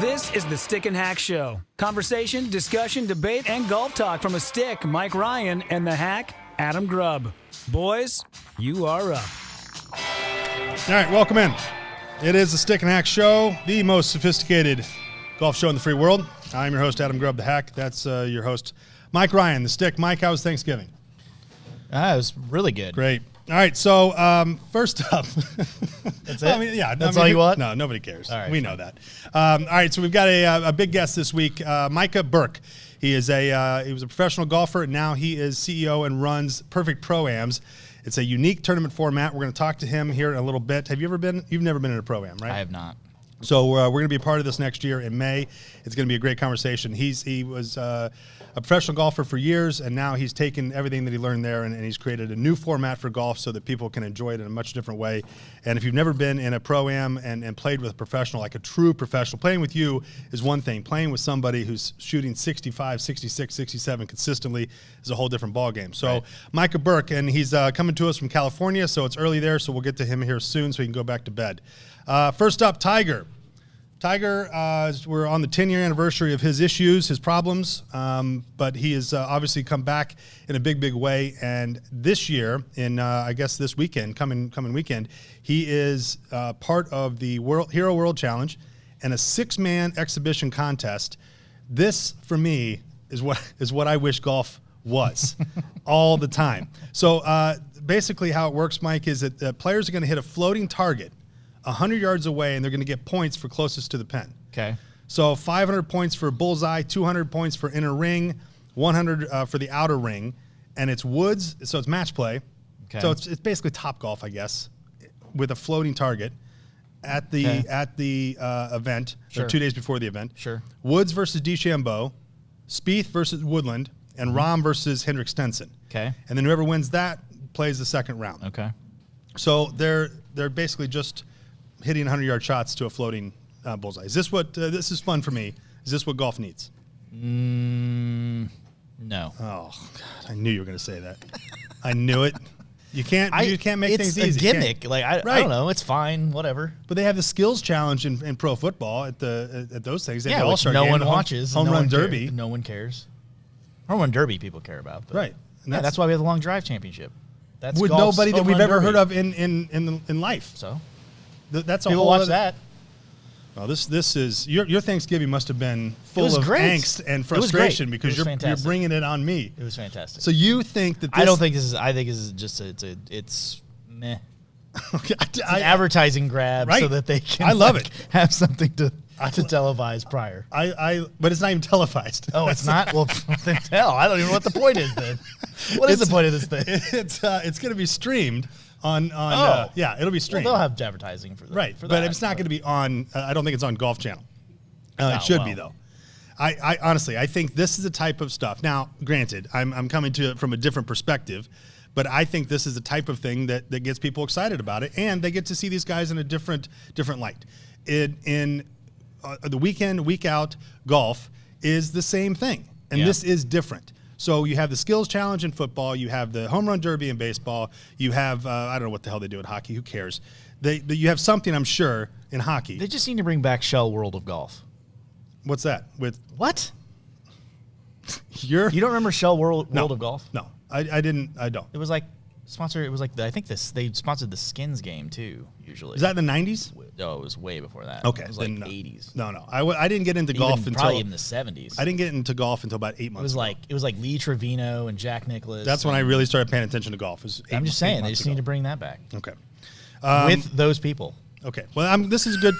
This is the Stick and Hack Show. Conversation, discussion, debate, and golf talk from a stick, Mike Ryan, and the hack, Adam Grubb. Boys, you are up. All right, welcome in. It is the Stick and Hack Show, the most sophisticated golf show in the free world. I'm your host, Adam Grubb, the hack. That's your host, Mike Ryan, the stick. Mike, how was Thanksgiving? It was really good. Great. All right, so first up. That's it? That's all you want? No, nobody cares. All right, we know that. All right, so we've got a big guest this week, Micah Burke. He was a professional golfer, and now he is CEO and runs Perfect ProAms. It's a unique tournament format. We're going to talk to him here in a little bit. Have you ever been? You've never been in a ProAm, right? I have not. So we're going to be a part of this next year in May. It's going to be a great conversation. He was a professional golfer for years, and now he's taken everything that he learned there and he's created a new format for golf so that people can enjoy it in a much different way. And if you've never been in a Pro-Am and played with a professional, like a true professional, playing with you is one thing. Playing with somebody who's shooting 65, 66, 67 consistently is a whole different ballgame. So right. Micah Burke, and he's coming to us from California, so it's early there, so we'll get to him here soon so he can go back to bed. First up, Tiger. Tiger, we're on the 10-year anniversary of his issues, his problems, but he has obviously come back in a big, big way. And this year, in I guess this weekend, coming weekend, he is part of the Hero World Challenge and a 6-man exhibition contest. This, for me, is what I wish golf was all the time. So basically, how it works, Mike, is that players are going to hit a floating target 100 yards away, and they're going to get points for closest to the pin. Okay. So 500 points for bullseye, 200 points for inner ring, 100 for the outer ring, and it's woods, so it's match play. Okay. So it's basically top golf, I guess, with a floating target at the event, Sure. or 2 days before the event. Sure. Woods versus DeChambeau, Spieth versus Woodland, and Rahm versus Hendrik Stenson. Okay. And then whoever wins that plays the second round. Okay. So they're basically just hitting 100-yard shots to a floating bullseye. Is this what this is fun for me? Is this what golf needs? No. Oh God, I knew you were going to say that. I knew it. You can't make things easy. It's a gimmick. Like I don't know. It's fine. Whatever. But they have the skills challenge in pro football at those things. They have Yeah, the which All-Star no game, one the watches. Home run derby. No one cares. Home run derby people care about. But Right. And yeah, that's why we have the long drive championship. That's with golf's nobody that home we've run ever derby. heard of in life. So That's a people whole watch other, that. Well, this is your Thanksgiving must have been full of great. angst and frustration because you're bringing it on me. It was fantastic. So you think that this, I don't think this is. I think this is just it's meh. Okay, It's an advertising grab right. so that they can. I love it. Have something to televise prior. But it's not even televised. Oh, it's not. Well, then tell. I don't even know what the point is. Then, what is the point of this thing? It's going to be streamed on. It'll be streamed. Well, they'll have advertising for that. Right, for but that, it's not going to be on. I don't think it's on Golf Channel. Oh, It should well. be though. I honestly, I think this is the type of stuff. Now, granted, I'm coming to it from a different perspective, but I think this is the type of thing that gets people excited about it, and they get to see these guys in a different light. In the week out golf is the same thing, and this is different. So you have the skills challenge in football, you have the home run derby in baseball, you have I don't know what the hell they do in hockey. Who cares? You have something, I'm sure, in hockey. They just need to bring back Shell World of Golf. What's that? With What? you don't remember Shell World of Golf? No, I didn't. I don't. It was like sponsor. It was like I think they sponsored the Skins game too. Usually, Is that in the 90s? No, it was way before that. Okay, it was like then no. 80s. No. I didn't get into golf until probably in the 70s. I didn't get into golf until about 8 months. It was like Lee Trevino and Jack Nicklaus. That's when I really started paying attention to golf. I'm just saying they just need to bring that back. Okay. With those people. Okay. Well, this is good.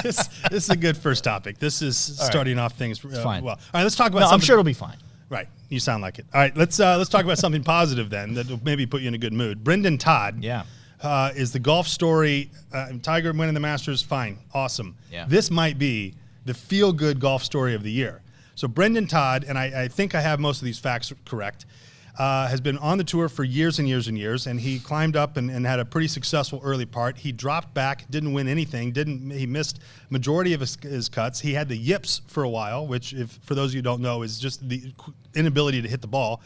this is a good first topic. This is starting off things fine. well. All right, let's talk about. I'm sure it'll be fine. Right. You sound like it. All right. Let's talk about something positive then that will maybe put you in a good mood. Brendan Todd. Yeah. Is the golf story. Tiger winning the Masters, fine, awesome. Yeah. This might be the feel-good golf story of the year. So Brendan Todd, and I think I have most of these facts correct, has been on the tour for years and years and years, and he climbed up and had a pretty successful early part. He dropped back, didn't win anything, he missed majority of his cuts. He had the yips for a while, which, if for those of you who don't know, is just the inability to hit the ball.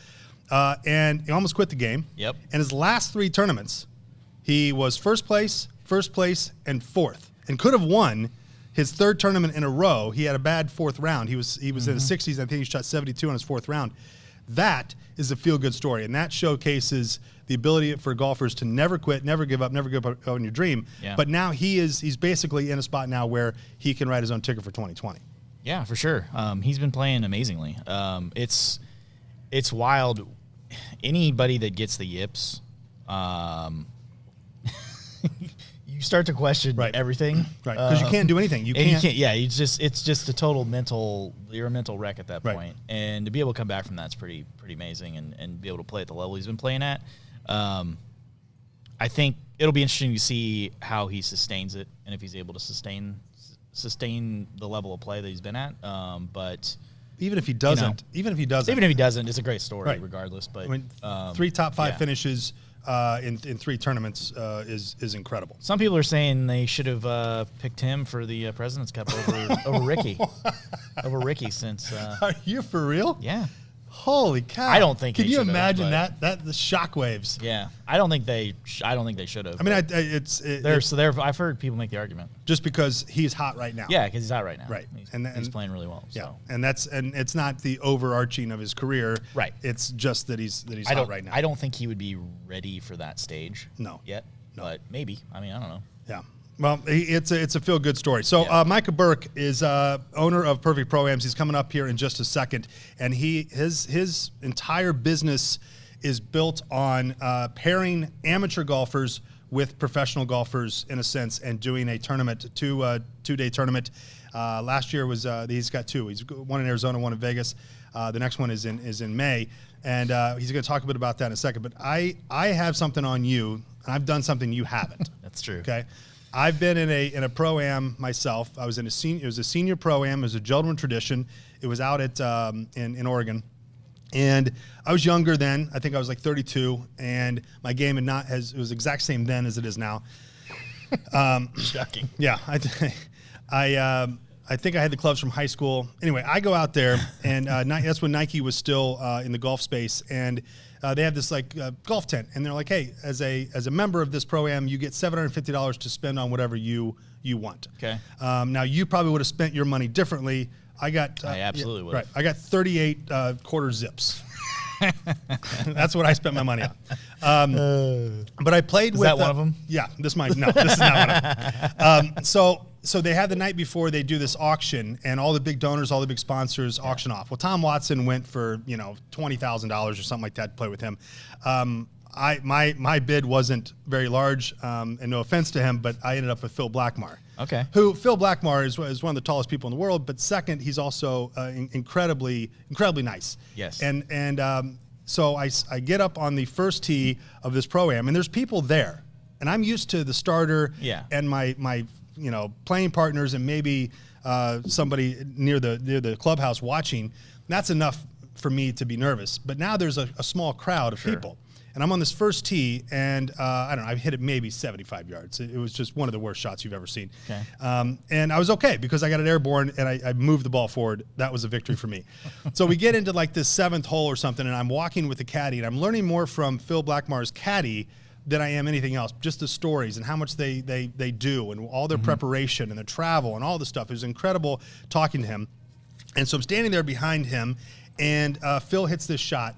And he almost quit the game. Yep. And his last 3 tournaments, he was first place, and fourth, and could have won his third tournament in a row, he had a bad fourth round. He was in the 60s. I think he shot 72 on his fourth round. That is a feel-good story, and that showcases the ability for golfers to never quit, never give up on your dream. Yeah. But now he's basically in a spot now where he can write his own ticket for 2020. Yeah, for sure. He's been playing amazingly. It's wild. Anybody that gets the yips, you start to question everything, right? Because you can't do anything. You can't. Yeah, it's just a total mental. You're a mental wreck at that point, and to be able to come back from that's pretty amazing, and be able to play at the level he's been playing at. I think it'll be interesting to see how he sustains it, and if he's able to sustain the level of play that he's been at. But even if he doesn't, it's a great story regardless. But I mean, 3 top 5 finishes in 3 tournaments is incredible. Some people are saying they should have picked him for the President's Cup over Ricky. Over Ricky since. Are you for real? Yeah. Holy cow! I don't think. Can you imagine that the shockwaves? Yeah, I don't think they should have. I mean, I've heard people make the argument just because he's hot right now. Yeah, because he's hot right now. Right, he's playing really well. Yeah, so. and it's not the overarching of his career. Right. It's just that he's hot right now. I don't think he would be ready for that stage. No. Yet. No. But maybe. I mean, I don't know. Yeah. Well, it's a feel-good story. So Micah Burke is owner of Perfect ProAms. He's coming up here in just a second, and his entire business is built on pairing amateur golfers with professional golfers in a sense, and doing a tournament, two-day tournament. Last year was he's got 2. He's one in Arizona, one in Vegas. The next one is in May, and he's going to talk a bit about that in a second. But I have something on you, and I've done something you haven't. That's true. Okay. I've been in a pro-am myself. I was in it was a senior pro-am. It was a gentleman tradition. It was out at in Oregon, and I was younger then. I think I was like 32, and my game it was the exact same then as it is now. Shocking. Yeah, I think I had the clubs from high school. Anyway, I go out there, and that's when Nike was still in the golf space, and they have this golf tent, and they're like, hey, as a member of this pro-am, you get $750 to spend on whatever you want. Okay. Now you probably would have spent your money differently. I absolutely would. Right. I got 38 quarter zips. That's what I spent my money on. But I played with. Is that one of them? Yeah. This is not one of them. So they have the night before they do this auction, and all the big donors, all the big sponsors auction off. Well, Tom Watson went for $20,000 or something like that to play with him. My bid wasn't very large, and no offense to him, but I ended up with Phil Blackmar. Okay. Phil Blackmar is one of the tallest people in the world, but second, he's also incredibly nice. Yes. And so I get up on the first tee of this pro-am, and there's people there, and I'm used to the starter and my playing partners and maybe somebody near the clubhouse watching. That's enough for me to be nervous. But now there's a small crowd of people. And I'm on this first tee, and I don't know, I hit it maybe 75 yards. It was just one of the worst shots you've ever seen. Okay. And I was okay because I got it airborne, and I moved the ball forward. That was a victory for me. So we get into this 7th hole or something, and I'm walking with the caddy, and I'm learning more from Phil Blackmar's caddy than I am anything else. Just the stories and how much they do, and all their preparation and their travel and all the stuff. It was incredible talking to him. And so I'm standing there behind him, and Phil hits this shot,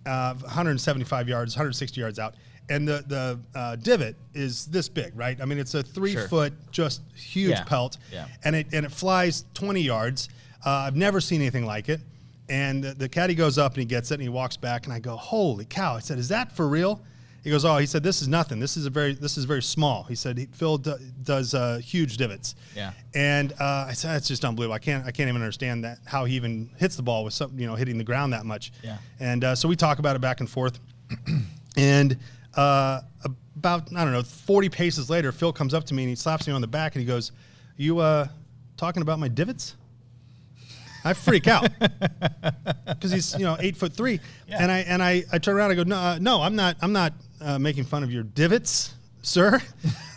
175 yards, 160 yards out, and the divot is this big, right? I mean, it's a 3-foot, just huge pelt, and it flies 20 yards. I've never seen anything like it. And the caddy goes up and he gets it, and he walks back, and I go, "Holy cow!" I said, "Is that for real?" He goes, "Oh," he said, "This is nothing. This is very small." He said, "Phil does huge divots." Yeah. And I said, "That's just unbelievable. I can't even understand that, how he even hits the ball with something, hitting the ground that much." Yeah. And so we talk about it back and forth, and about 40 paces later, Phil comes up to me and he slaps me on the back and he goes, "You talking about my divots?" I freak out because he's 8'3", and I turn around and I go, no, I'm not making fun of your divots, sir.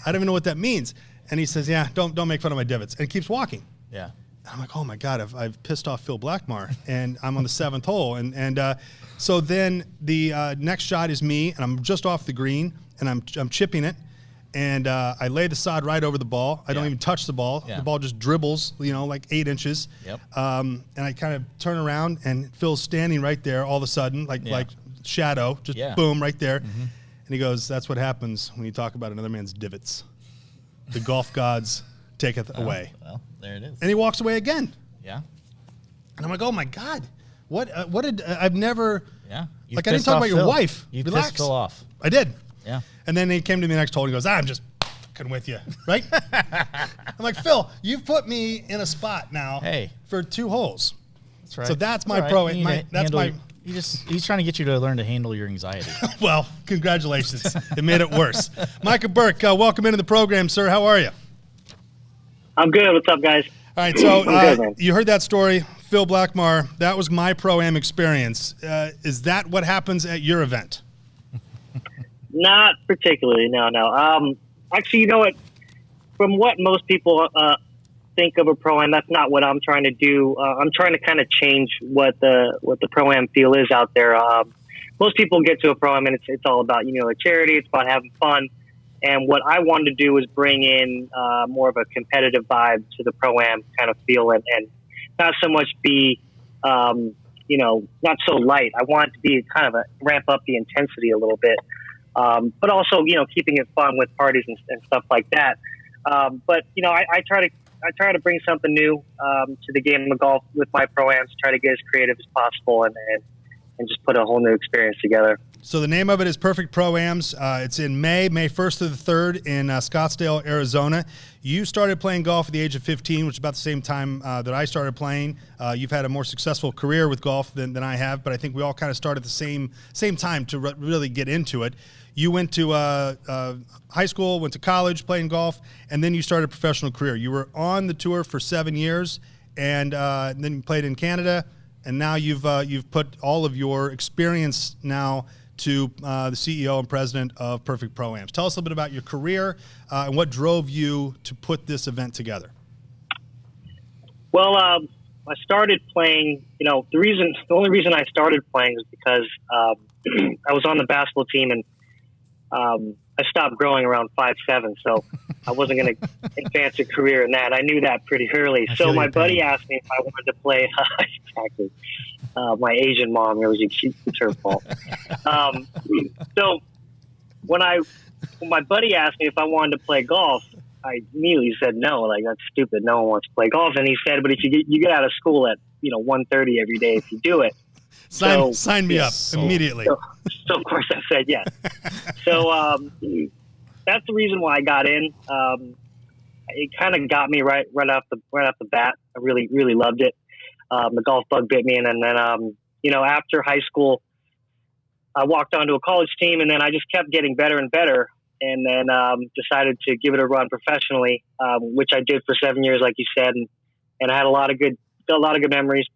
I don't even know what that means. And he says, "Yeah, don't make fun of my divots," and keeps walking. Yeah. And I'm like, oh my God, I've pissed off Phil Blackmar, and I'm on the 7th hole, and so then the next shot is me, and I'm just off the green, and I'm chipping it, And I lay the sod right over the ball. I don't even touch the ball. Yeah. The ball just dribbles, like 8 inches. Yep. And I kind of turn around, and Phil's standing right there all of a sudden, like shadow, just boom, right there. Mm-hmm. And he goes, "That's what happens when you talk about another man's divots. The golf gods taketh away." Well, there it is. And he walks away again. Yeah. And I'm like, "Oh my God, what did I've never?" Yeah. I didn't talk about your wife. You Relax. pissed Phil off. I did. Yeah. And then he came to me the next hole and he goes, "I'm just fucking with you," right? I'm like, "Phil, you've put me in a spot now for 2 holes." That's right. So that's my pro. He's trying to get you to learn to handle your anxiety. Well, congratulations. It made it worse. Micah Burke, welcome into the program, sir. How are you? I'm good. What's up, guys? All right, so you heard that story. Phil Blackmar, that was my ProAm experience. Is that what happens at your event? Not particularly, no. Actually, you know what? From what most people think of a Pro-Am, that's not what I'm trying to do. I'm trying to kind of change what the Pro-Am feel is out there. Most people get to a Pro-Am and it's all about, a charity. It's about having fun. And what I wanted to do was bring in more of a competitive vibe to the Pro-Am kind of feel and not so much be, not so light. I want it to be kind of ramp up the intensity a little bit. But also, keeping it fun with parties and stuff like that. But I try to bring something new to the game of golf with my Pro-Ams, try to get as creative as possible and just put a whole new experience together. So the name of it is Perfect ProAms. It's in May 1st to the 3rd in Scottsdale, Arizona. You started playing golf at the age of 15, which is about the same time that I started playing. You've had a more successful career with golf than I have, but I think we all kind of started at the same time to really get into it. You went to high school, went to college playing golf, and then you started a professional career. You were on the tour for 7 years, and then you played in Canada, and now you've put all of your experience now to the CEO and president of Perfect ProAms. Tell us a little bit about your career and what drove you to put this event together. Well, I started playing. The only reason I started playing was because I was on the basketball team and I stopped growing around 5'7", so I wasn't going to advance a career in that. I knew that pretty early. So my buddy asked me if I wanted to play. Exactly. My Asian mom, it's her fault. So when my buddy asked me if I wanted to play golf, I immediately said no. Like, that's stupid. No one wants to play golf. And he said, but if you get out of school at 1:30 every day, if you do it. Sign me up immediately. So of course I said yes. So that's the reason why I got in. It kind of got me right off the bat. I really, really loved it. The golf bug bit me, and then after high school, I walked onto a college team, and then I just kept getting better and better, and then decided to give it a run professionally, which I did for 7 years, like you said, and I had a lot of good memories.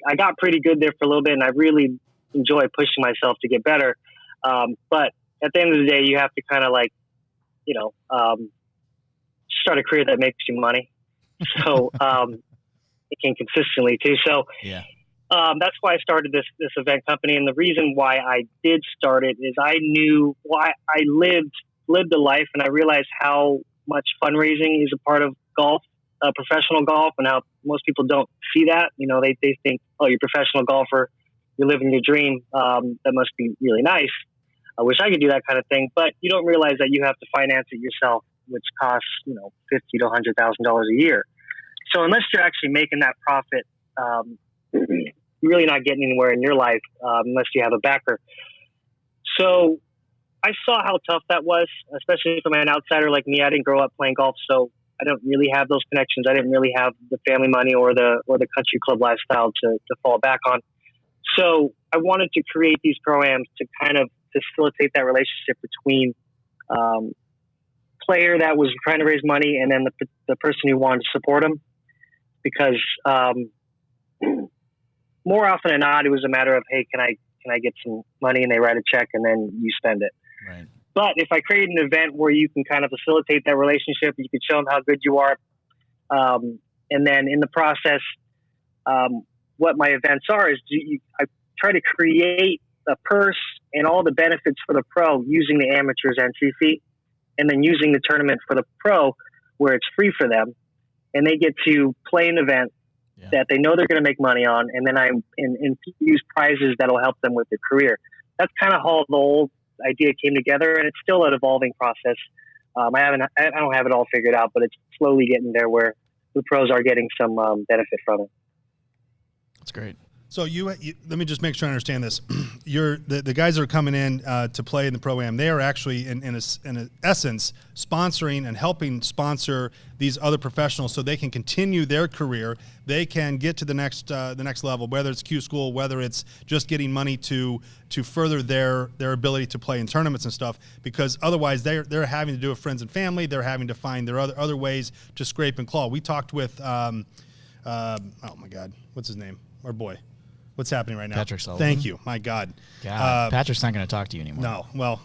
I got pretty good there for a little bit, and I really enjoy pushing myself to get better. But at the end of the day, you have to kind of start a career that makes you money. So it can consistently too. So that's why I started this event company. And the reason why I did start it is I knew I lived a life, and I realized how much fundraising is a part of golf. Professional golf, and how most people don't see that. They think, oh, you're a professional golfer, you're living your dream. That must be really nice. I wish I could do that kind of thing, but you don't realize that you have to finance it yourself, which costs $50,000 to $100,000 a year. So unless you're actually making that profit, you're really not getting anywhere in your life unless you have a backer. So I saw how tough that was, especially from an outsider like me. I didn't grow up playing golf, so I don't really have those connections. I didn't really have the family money or the country club lifestyle to fall back on. So I wanted to create these Pro-Ams to kind of facilitate that relationship between player that was trying to raise money and then the person who wanted to support him. Because more often than not, it was a matter of, hey, can I get some money? And they write a check and then you spend it. Right. But if I create an event where you can kind of facilitate that relationship, you can show them how good you are. And then in the process, what my events are is I try to create a purse and all the benefits for the pro using the amateur's entry fee. and then using the tournament for the pro where it's free for them, and they get to play an event that they know they're going to make money on, and then use prizes that'll help them with their career. That's kind of how the old idea came together, and it's still an evolving process. I don't have it all figured out, but it's slowly getting there where the pros are getting some benefit from it. That's great. So let me just make sure I understand this. The guys that are coming in to play in the Pro-Am, they are actually in essence sponsoring and helping sponsor these other professionals so they can continue their career. They can get to the next level, whether it's Q school, whether it's just getting money to further their ability to play in tournaments and stuff. Because otherwise, they're having to do it with friends and family. They're having to find their other ways to scrape and claw. We talked with oh my God, what's his name? Our boy. What's happening right now? Patrick Sullivan. Thank you. My God. Patrick's not going to talk to you anymore. No. Well,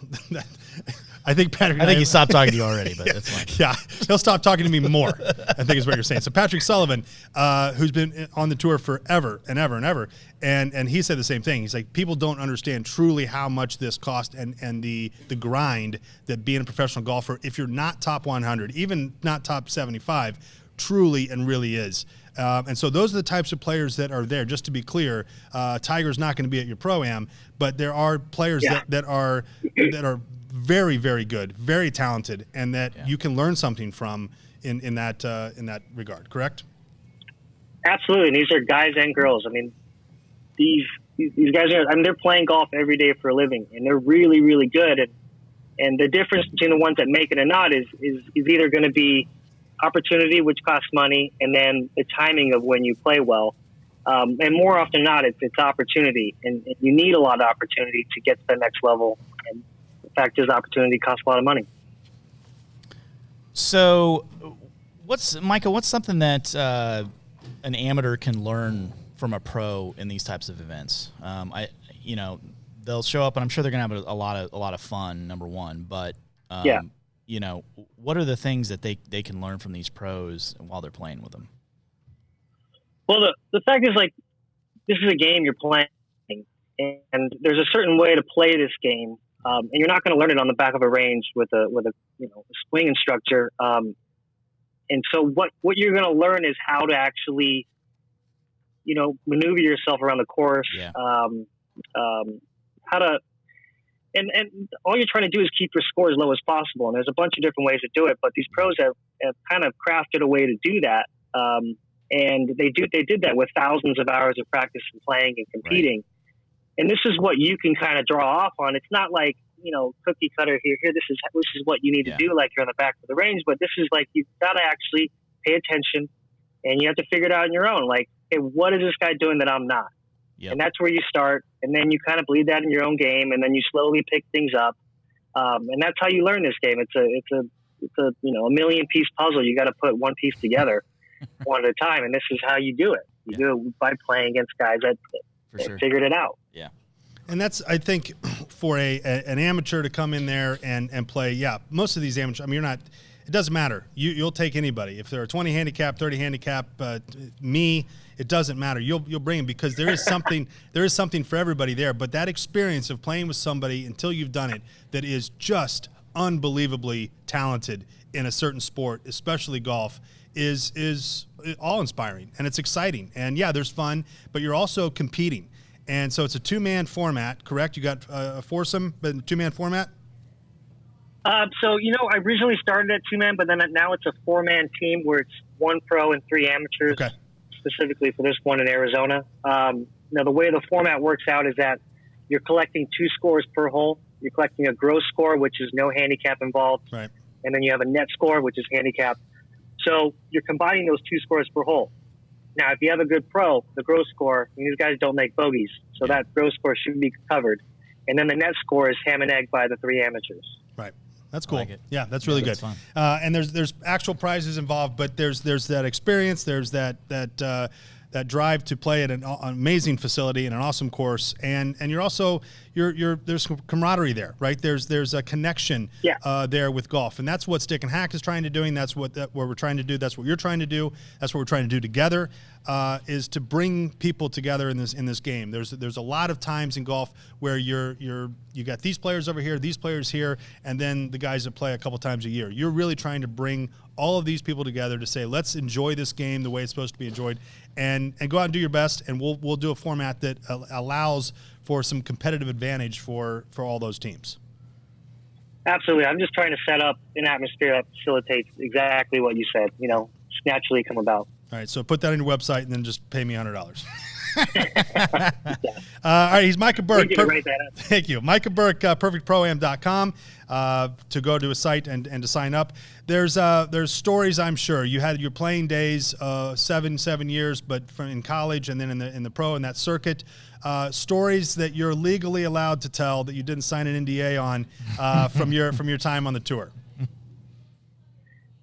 I think Patrick. I think he stopped talking to you already, but that's fine. Yeah, he'll stop talking to me more, I think is what you're saying. So Patrick Sullivan, who's been on the tour forever and ever and ever, and he said the same thing. He's like, people don't understand truly how much this cost and the grind that being a professional golfer, if you're not top 100, even not top 75, truly and really is. And so those are the types of players that are there. Just to be clear, Tiger's not going to be at your Pro-Am, but there are players that are very, very good, very talented, and that you can learn something from in that regard. Correct? Absolutely. And these are guys and girls. I mean, these guys they're playing golf every day for a living, and they're really, really good. And the difference between the ones that make it and not is either going to be opportunity, which costs money, and then the timing of when you play well. And more often than not, it's opportunity. And you need a lot of opportunity to get to the next level. And the fact is, opportunity costs a lot of money. So what's something that an amateur can learn from a pro in these types of events? They'll show up, and I'm sure they're going to have a lot of fun, number one. But what are the things that they can learn from these pros while they're playing with them? Well, the fact is, like, this is a game you're playing, and there's a certain way to play this game, and you're not going to learn it on the back of a range with a swing instructor. And so what you're going to learn is how to actually, maneuver yourself around the course. Yeah. How to. And all you're trying to do is keep your score as low as possible. And there's a bunch of different ways to do it, but these pros have kind of crafted a way to do that. And they did that with thousands of hours of practice and playing and competing. Right. And this is what you can kind of draw off on. It's not like, cookie cutter here, this is what you need to do, like you're on the back of the range, but this is like, you've got to actually pay attention, and you have to figure it out on your own. Like, hey, what is this guy doing that I'm not? Yep. And that's where you start, and then you kind of bleed that in your own game, and then you slowly pick things up, and that's how you learn this game. It's a a million piece puzzle. You got to put one piece together one at a time, and this is how you do it. You do it by playing against guys that figured it out. Yeah, and that's, I think, for an amateur to come in there and play. Yeah, most of these amateurs. I mean, you're not. It doesn't matter. You'll take anybody. If they're a 20 handicap, 30 handicap, me, it doesn't matter. You'll bring them, because there is something for everybody there. But that experience of playing with somebody until you've done it that is just unbelievably talented in a certain sport, especially golf, is awe-inspiring, and it's exciting. And yeah, there's fun, but you're also competing. And so it's a two-man format, correct? You got a foursome, but two-man format? So, I originally started at 2-man, but then now it's a 4-man team where it's 1 pro and 3 amateurs, specifically for this one in Arizona. Now, the way the format works out is that you're collecting 2 scores per hole. You're collecting a gross score, which is no handicap involved. Right. And then you have a net score, which is handicap. So you're combining those 2 scores per hole. Now, if you have a good pro, the gross score, and these guys don't make bogeys, so that gross score should be covered. And then the net score is ham and egg by the 3 amateurs. Right. That's cool. Yeah, that's really good. Fun. And there's actual prizes involved, but there's that experience. There's that that drive to play at an amazing facility and an awesome course, and you're also there's camaraderie there, right? There's a connection there with golf, and that's what Stick and Hack is trying to do. That's what we're trying to do. That's what you're trying to do. That's what we're trying to do together, is to bring people together in this game. There's a lot of times in golf where you got these players over here, these players here, and then the guys that play a couple times a year. You're really trying to bring all of these people together to say, let's enjoy this game the way it's supposed to be enjoyed, and go out and do your best, and we'll do a format that allows for some competitive advantage for all those teams. Absolutely. I'm just trying to set up an atmosphere that facilitates exactly what you said, naturally come about. All right, so put that on your website and then just pay me $100. All right, he's Micah Burke. Write that up. Thank you. Micah Burke, perfectproam.com, to go to a site and to sign up. There's stories, I'm sure. You had your playing days, 7 years, but in college and then in the pro and that circuit. Stories that you're legally allowed to tell that you didn't sign an NDA on from your time on the tour.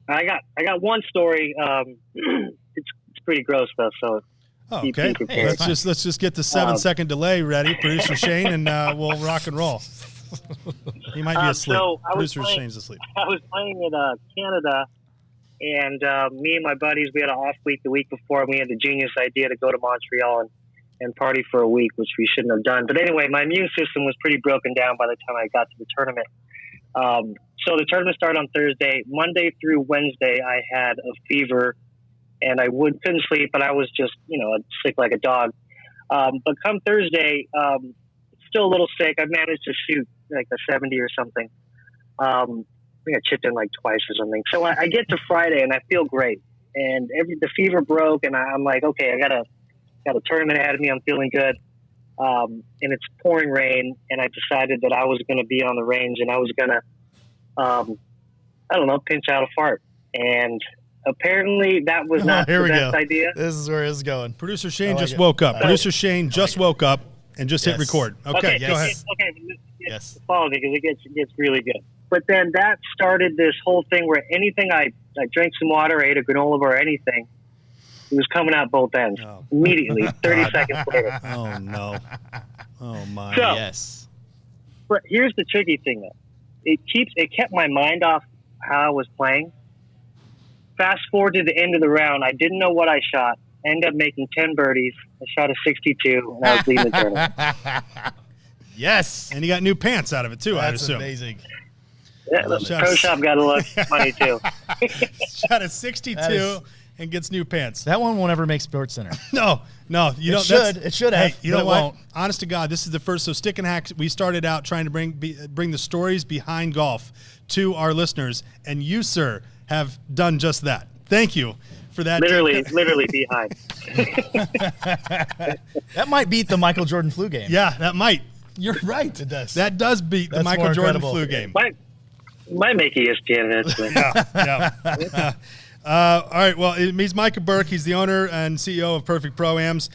I got one story. It's pretty gross though, so. Oh, okay. Hey, let's just get the 7-second delay ready, Producer Shane, and we'll rock and roll. He might be asleep. Producer Shane's asleep. I was playing in Canada, and me and my buddies, we had an off week the week before, and we had the genius idea to go to Montreal and party for a week, which we shouldn't have done. But anyway, my immune system was pretty broken down by the time I got to the tournament. So the tournament started on Thursday. Monday through Wednesday, I had a fever, and I couldn't sleep, but I was just, sick like a dog. But come Thursday, still a little sick. I managed to shoot like a 70 or something. I think I chipped in like twice or something. So I get to Friday and I feel great. And the fever broke, and I'm like, okay, I got a tournament ahead of me. I'm feeling good. And it's pouring rain, and I decided that I was going to be on the range, and I was going to, pinch out a fart. And apparently that was not the best idea. This is where it's going. Producer Shane just woke up. Producer Shane just woke up and just hit record. Okay, go ahead. Okay, yes. Follow me, because it gets really good. But then that started this whole thing where anything I drank some water, ate a granola bar or anything, it was coming out both ends immediately, 30 seconds later. Oh, no. Oh, my. So, yes. But here's the tricky thing, though. It kept my mind off how I was playing. Fast forward to the end of the round, I didn't know what I shot. I ended up making 10 birdies. I shot a 62, and I was leading the tournament. Yes. And you got new pants out of it, too, I assume. That's amazing. Yeah, the pro shop got a look money, too. Shot a 62 and gets new pants. That one won't ever make Sports Center. No, you don't. It should have. Hey, you know what? Honest to God, this is the first. So Stick and Hack, we started out trying to bring the stories behind golf to our listeners, and you, sir, have done just that. Thank you for that. Literally behind. That might beat the Michael Jordan flu game. Yeah, that might. You're right. It does. That does beat the Michael Jordan flu game. Might make ESPN eventually. Yeah. All right. Well, he's Micah Burke. He's the owner and CEO of Perfect ProAms.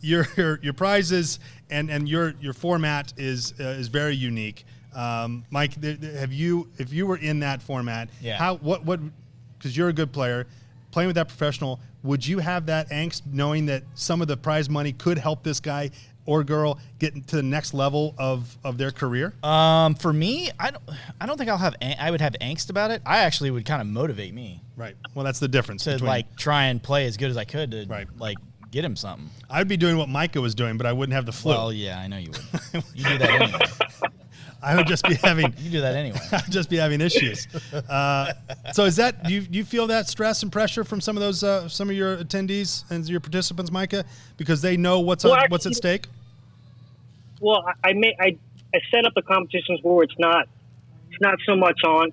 Your prizes and your format is very unique. Mike, if you were in that format, because you're a good player, playing with that professional, would you have that angst knowing that some of the prize money could help this guy or girl get to the next level of their career? For me, I don't think I would have angst about it. I actually would kind of motivate me. Right. Well, that's the difference. To try and play as good as I could to get him something. I'd be doing what Micah was doing, but I wouldn't have the flu. Well, yeah, I know you would. You do that anyway. I would just be having. You do that anyway. I'd just be having issues. So is that do you feel that stress and pressure from some of those some of your attendees and your participants, Micah, because they know what's at stake? Well, I set up the competitions where it's not so much on.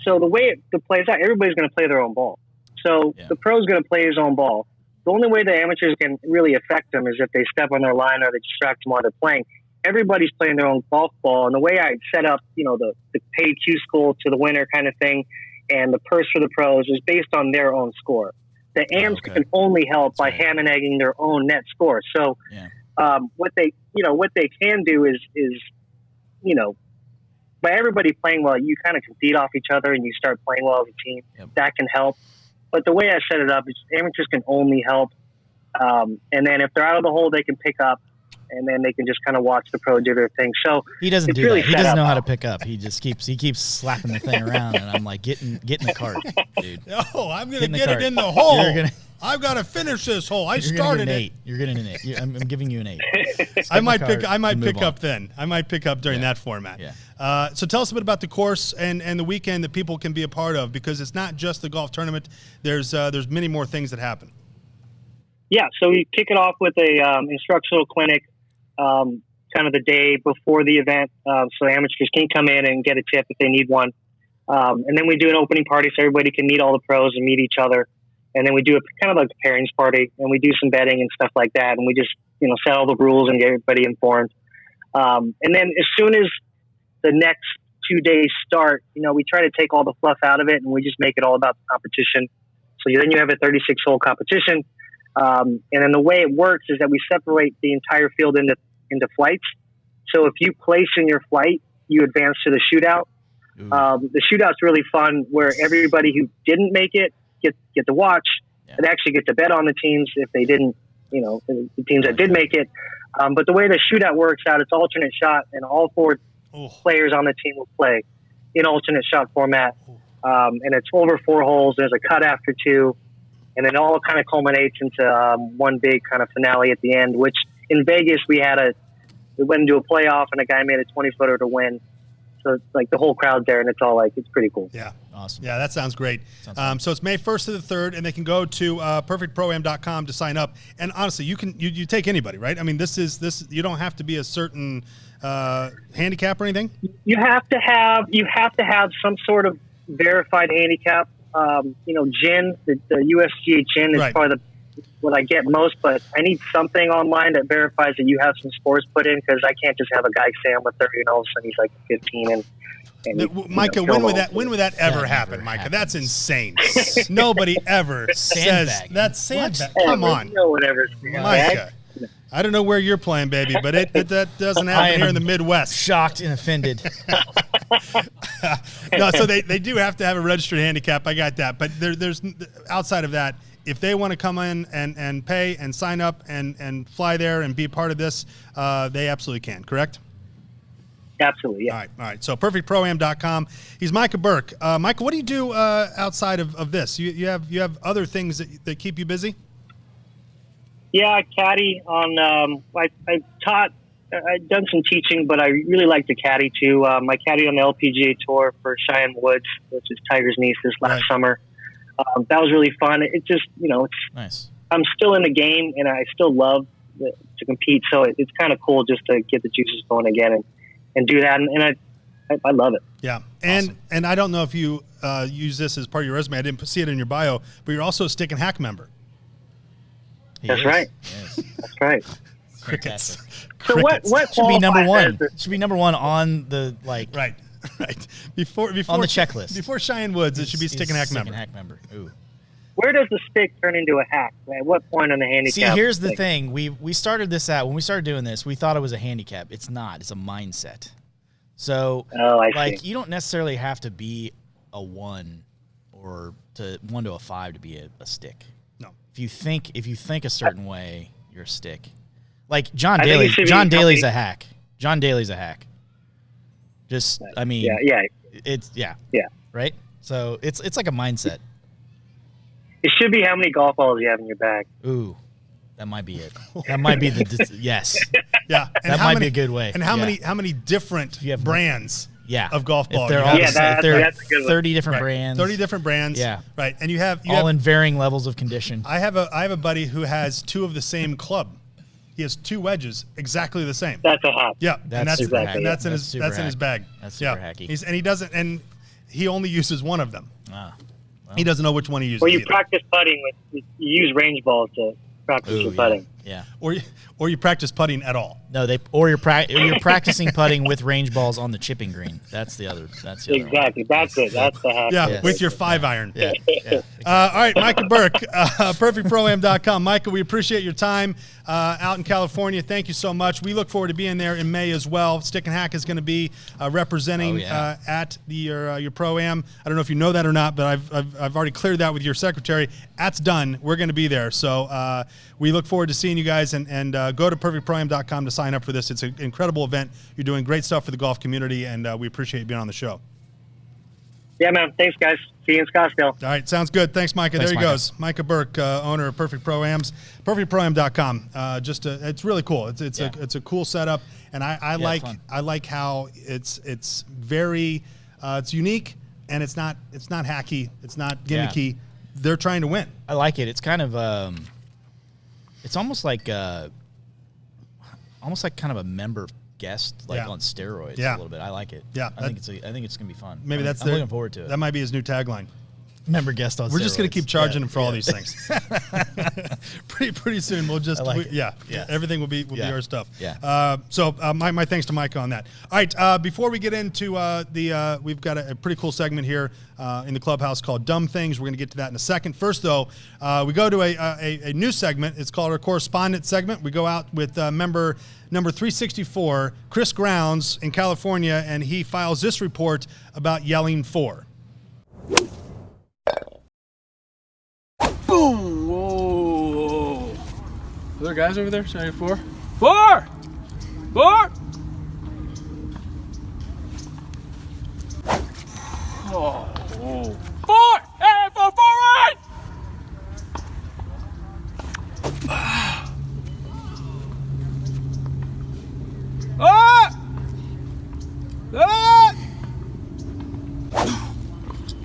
So the way it plays out, everybody's going to play their own ball. So the pro's going to play his own ball. The only way the amateurs can really affect them is if they step on their line or they distract them while they're playing. Everybody's playing their own golf ball, and the way I set up, the pay Q school to the winner kind of thing, and the purse for the pros is based on their own score. The AMs can only help by ham and egging their own net score. So, what they can do is by everybody playing well, you kind of compete off each other and you start playing well as a team. Yep. That can help. But the way I set it up is amateurs can only help And then if they're out of the hole, they can pick up, and then they can just kind of watch the pro do their thing. So he doesn't it's do really that. He doesn't know how to up. pick up. He keeps slapping the thing around, and I'm like, get in the cart, dude. Oh, I'm gonna Get get in the it in cart. the hole. You're gonna- I've got to finish this hole. I You're started gonna get an it. 8. You're getting an 8. I'm giving you an 8. I might pick move up on. then. I might pick up during that format. Yeah. So tell us a bit about the course and the weekend that people can be a part of, because it's not just the golf tournament. There's many more things that happen. Yeah, so we kick it off with a instructional clinic, kind of the day before the event, so amateurs can come in and get a tip if they need one. And then we do an opening party so everybody can meet all the pros and meet each other. And then we do a kind of like a pairings party, and we do some betting and stuff like that. And we just, set all the rules and get everybody informed. And then as soon as the next 2 days start, we try to take all the fluff out of it, and we just make it all about the competition. So then you have a 36-hole competition. And then the way it works is that we separate the entire field into flights. So if you place in your flight, you advance to the shootout. The shootout's really fun, where everybody who didn't make it get to watch and actually get to bet on the teams if they didn't, the teams that did make it. But the way the shootout works out, it's alternate shot, and all 4 players on the team will play in alternate shot format. And it's over 4 holes. There's a cut after 2. And then it all kind of culminates into one big kind of finale at the end, which in Vegas we went into a playoff, and a guy made a 20-footer to win. So it's like the whole crowd there, and it's all it's pretty cool. Yeah. Awesome. Yeah, that sounds great. So it's May 1st to the 3rd, and they can go to perfectproam.com to sign up. And honestly, you take anybody, right? I mean, this you don't have to be a certain handicap or anything. You have to have some sort of verified handicap. GIN, the USGA GIN is probably what I get most, but I need something online that verifies that you have some scores put in, because I can't just have a guy say I'm a 30 and all of a sudden he's like 15 and Micah, when would that ever happen, Micah? That's insane. Nobody ever says that's sandbag. Come on, no one ever Micah. I don't know where you're playing, baby, but that doesn't happen here in the Midwest. Shocked and offended. No, so they do have to have a registered handicap. I got that, but there's outside of that, if they want to come in and pay and sign up and fly there and be part of this, they absolutely can. Correct? Absolutely, yeah. All right. So perfectproam.com. He's Micah Burke. Micah, what do you do outside of this? You have other things that keep you busy? Yeah, I caddy on. I've done some teaching, but I really like to caddy too. I caddied on the LPGA tour for Cheyenne Woods, which is Tiger's niece, this last summer. That was really fun. It just, it's nice. I'm still in the game, and I still love to compete. So it's kind of cool just to get the juices going again and do that. And I love it. Yeah. And I don't know if you use this as part of your resume. I didn't see it in your bio, but you're also a Stick and Hack member. That's right. Yes. That's right. Crickets. So what Should be number qualifies one. Should be number one on the Right. Before on the checklist. Before Cheyenne Woods, it should be Stick and Hack member. Stick and Hack member. Ooh. Where does the stick turn into a hack? At what point on the handicap? See, here's the thing. We started this out when we started doing this. We thought it was a handicap. It's not. It's a mindset. So, I see. you don't necessarily have to be a 1 or 1 to a 5 to be a stick. No. If you think a certain way, you're a stick. Like John Daly. John Daly's a hack. John Daly's a hack. Just, I mean, yeah. Right. So it's like a mindset. It should be how many golf balls you have in your bag. Ooh, that might be it. That might be yes. Yeah, and that might be a good way. And how many different brands? Of golf balls. If they're all that's a good 30 different brands. 30 different brands. Yeah. Right. And you have in varying levels of condition. I have a buddy who has 2 of the same club. He has 2 wedges exactly the same. That's a hack. Yeah. That's in his bag. That's super hacky. He only uses 1 of them. Well. He doesn't know which one he uses. Well, you practice putting you use range balls to practice your putting. Yeah. Or you practice putting at all. No, you're practicing putting with range balls on the chipping green. That's the other. That's the exactly. Other one. That's it. That's the hack. Yeah, with your 5-iron. Yeah. Exactly. All right, Micah Burke, perfectproam.com. Micah, we appreciate your time out in California. Thank you so much. We look forward to being there in May as well. Stick and Hack is going to be representing at your Pro-Am. I don't know if you know that or not, but I've already cleared that with your secretary. That's done. We're going to be there. So we look forward to seeing you guys, and go to perfectproam.com to sign up for this. It's an incredible event. You're doing great stuff for the golf community, and we appreciate you being on the show. Yeah, man. Thanks, guys. See you in Scottsdale. All right, sounds good. Thanks, Micah. There he goes. Micah Burke, owner of Perfect ProAms, perfectproam.com. It's really cool. It's a cool setup, and I like how it's very it's unique, and it's not hacky, it's not gimmicky. They're trying to win. I like it. It's kind of it's almost like kind of a member guest, on steroids a little bit. I like it. Yeah, I think it's gonna be fun. Maybe I'm looking forward to it. That might be his new tagline. Member guest on steroids. We're just gonna keep charging him for all these things. pretty soon we'll just everything will be our stuff. Yeah. So my thanks to Micah on that. All right. Before we get into we've got a pretty cool segment here in the clubhouse called Dumb Things. We're gonna get to that in a second. First though, we go to a new segment. It's called our correspondent segment. We go out with member number 364, Chris Grounds in California, and he files this report about yelling fore. Boom! Whoa! Are there guys over there shouting fore? Fore! Fore! Oh! Whoa. Fore! Hey, fore forward! Ah! Ah!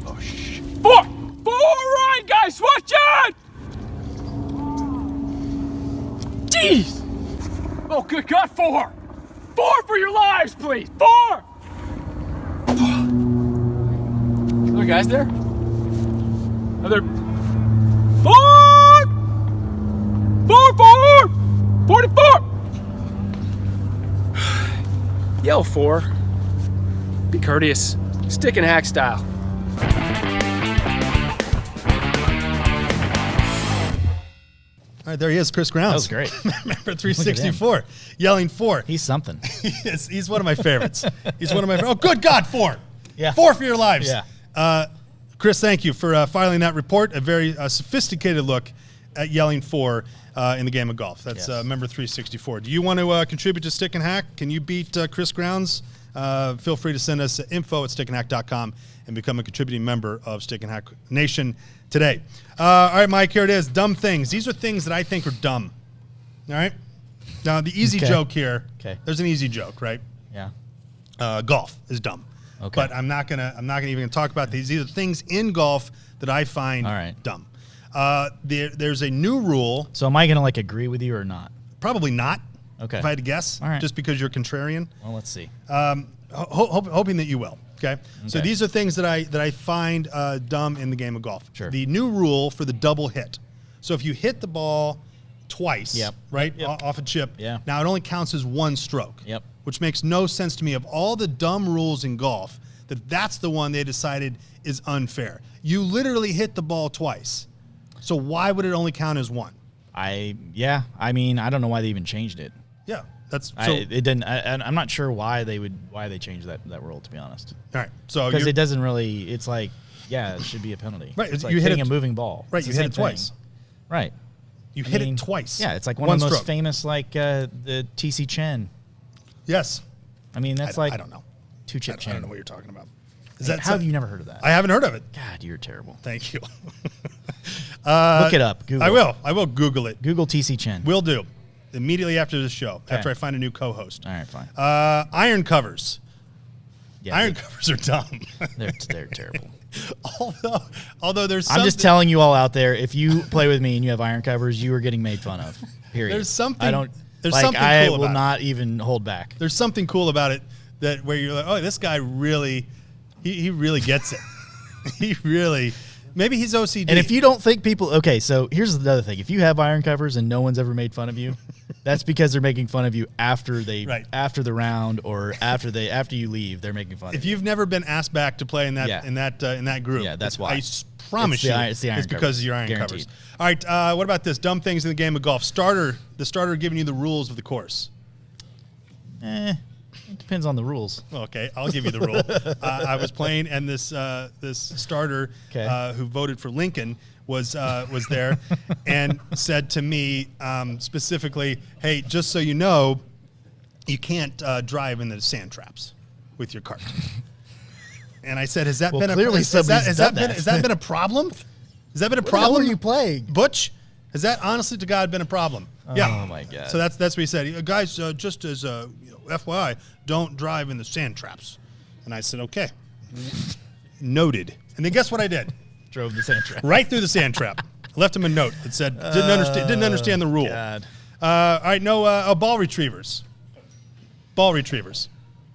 Oh shit! Fore! Right, guys, watch out! Jeez! Oh, good God, fore! Fore for your lives, please! Fore! Are there guys there? Are there... Fore! Fore! 44! Yell fore. Be courteous. Stick and hack style. All right, there he is, Chris Grounds. That was great. Remember 364, yelling fore. He's something. He's one of my favorites. Oh, good God, fore. Yeah. Fore for your lives. Yeah. Chris, thank you for filing that report. A very sophisticated look at yelling fore in the game of golf. That's member 364. Do you want to contribute to Stick and Hack? Can you beat Chris Grounds? Feel free to send us info@stickandhack.com and become a contributing member of Stick and Hack Nation today. All right, Mike, here it is. Dumb things. These are things that I think are dumb. All right? Now, the easy joke here, there's an easy joke, right? Yeah. Golf is dumb. Okay. But I'm not even gonna talk about these. These are things in golf that I find dumb. There's a new rule. So am I gonna agree with you or not? Probably not. Okay. If I had to guess, just because you're contrarian. Well, let's see. Hoping that you will. Okay. So these are things that I find dumb in the game of golf. Sure. The new rule for the double hit. So if you hit the ball twice, right, off a chip, now it only counts as one stroke. Yep. Which makes no sense to me. Of all the dumb rules in golf, that's the one they decided is unfair. You literally hit the ball twice. So why would it only count as one? I mean, I don't know why they even changed it. Yeah. That's it didn't. I'm not sure why they changed that rule, to be honest. All right, so because it doesn't really. It's like, it should be a penalty. Right, it's like you hitting a moving ball. Right, you hit it twice. Right, you hit it twice. Yeah, it's like one of the most famous, the TC Chen. Yes, I mean that's I don't know. 2-chip Chen. I don't know what you're talking about. How have you never heard of that? I haven't heard of it. God, you're terrible. Thank you. Look it up. Google. I will Google it. Google TC Chen. Will do. Immediately after the show, after I find a new co-host. All right, fine. Iron covers. Yeah, iron covers are dumb. They're terrible. Although there's I'm just telling you all out there, if you play with me and you have iron covers, you are getting made fun of. Period. There's something. I will not even hold back. There's something cool about it where you're like, oh, this guy really, he really gets it. He really Maybe he's OCD. And if you don't think people, okay, so here's the other thing: if you have iron covers and no one's ever made fun of you, that's because they're making fun of you after after the round or after you leave. They're making fun of you. If you've never been asked back to play in that group, that's why. I promise it's because of your iron Guaranteed. covers. All right, what about this? Dumb things in the game of golf. The starter giving you the rules of the course. It depends on the rules. Okay, I'll give you the rule. I was playing, and this starter who voted for Lincoln was there and said to me specifically, "Hey, just so you know, you can't drive in the sand traps with your cart." And I said, "Has that been clearly has that been a problem? Has that been a problem? What are you playing, Butch? Has that honestly to God been a problem?" Oh my God! So that's what he said. Guys, just as FYI, don't drive in the sand traps. And I said, okay, noted. And then guess what I did? Drove the sand trap right through the sand trap. I left him a note that said didn't understand the rule. God. All right, no ball retrievers. Ball retrievers.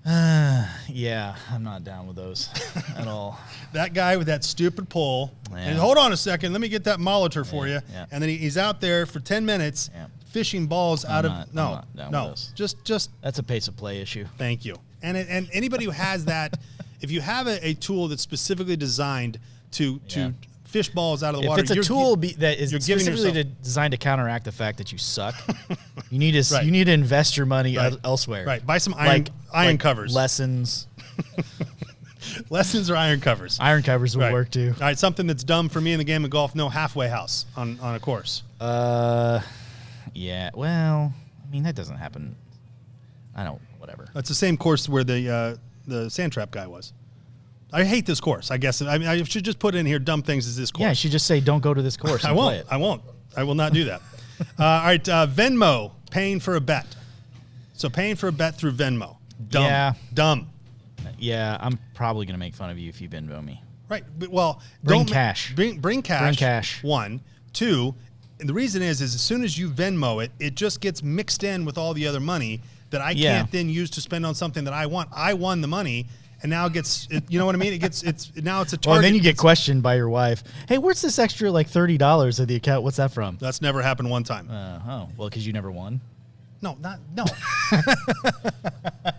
Yeah, I'm not down with those at all. That guy with that stupid pole. And hold on a second, let me get that monitor for you. Yeah. And then he's out there for 10 minutes fishing balls out of no. Just that's a pace of play issue. Thank you. And anybody who has that, if you have a tool that's specifically designed to fish balls out of the water, if it's a tool that is specifically designed to counteract the fact that you suck, you need to you need to invest your money elsewhere. Right. Buy some iron covers. Lessons. Lessons or iron covers. Iron covers will work too. All right. Something that's dumb for me in the game of golf: no halfway house on a course. Yeah. Well, I mean that doesn't happen. Whatever. That's the same course where the sand trap guy was. I hate this course. I guess I should just put in here dumb things as this course. Yeah, I should just say don't go to this course. I won't. I will not do that. All right, Venmo, paying for a bet. So paying for a bet through Venmo. Dumb. Yeah. Dumb. Yeah, I'm probably going to make fun of you if you Venmo me. Right. But, well, bring cash. Bring cash. Bring cash. One. Two, and the reason is as soon as you Venmo it, it just gets mixed in with all the other money that I can't then use to spend on something that I want. I won the money. And now it gets, you know what I mean? It's now it's a target. Well, and then you get questioned by your wife. Hey, where's this extra like $30 at the account? What's that from? That's never happened one time. Well, because you never won. No.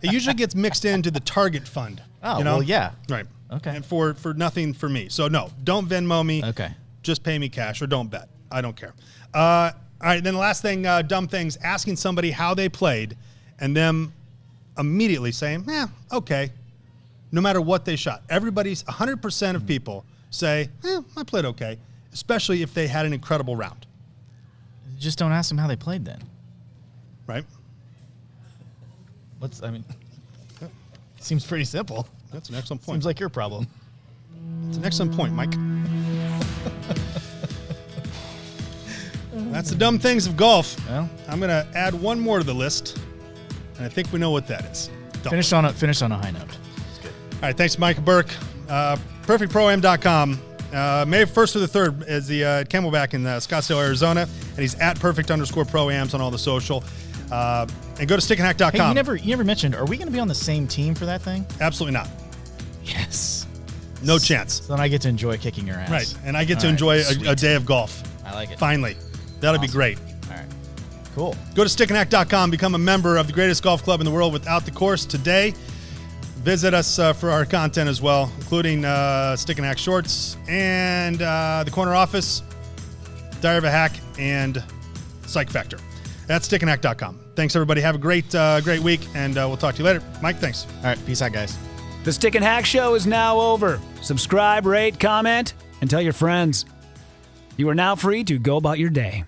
It usually gets mixed into the target fund. Oh, you know? well, yeah. Right. Okay. And for nothing for me. So no, don't Venmo me. Okay. Just pay me cash or don't bet. I don't care. All right. Then the last thing, dumb things: asking somebody how they played, and them immediately saying, okay. No matter what they shot. 100% of people say, I played okay, especially if they had an incredible round. Just don't ask them how they played then. Right? Seems pretty simple. That's an excellent point. Seems like your problem. It's an excellent point, Mike. That's the dumb things of golf. Well, I'm going to add one more to the list, and I think we know what that is. Finish on a high note. All right, thanks, Micah Burke. PerfectProAm.com. May 1st through the 3rd is the Camelback in Scottsdale, Arizona, and he's at perfect_proams on all the social. And go to stickandhack.com. Hey, you never mentioned, are we going to be on the same team for that thing? Absolutely not. Yes. No chance. So then I get to enjoy kicking your ass. Right, and I get to enjoy a day of golf. I like it. Finally. That'll be great. All right. Cool. Go to stickandhack.com. Become a member of the greatest golf club in the world without the course today. Visit us for our content as well, including Stick and Hack Shorts and the Corner Office, Diary of a Hack, and Psych Factor. That's stickandhack.com. Thanks, everybody. Have a great week, and we'll talk to you later. Mike, thanks. All right. Peace out, guys. The Stick and Hack Show is now over. Subscribe, rate, comment, and tell your friends. You are now free to go about your day.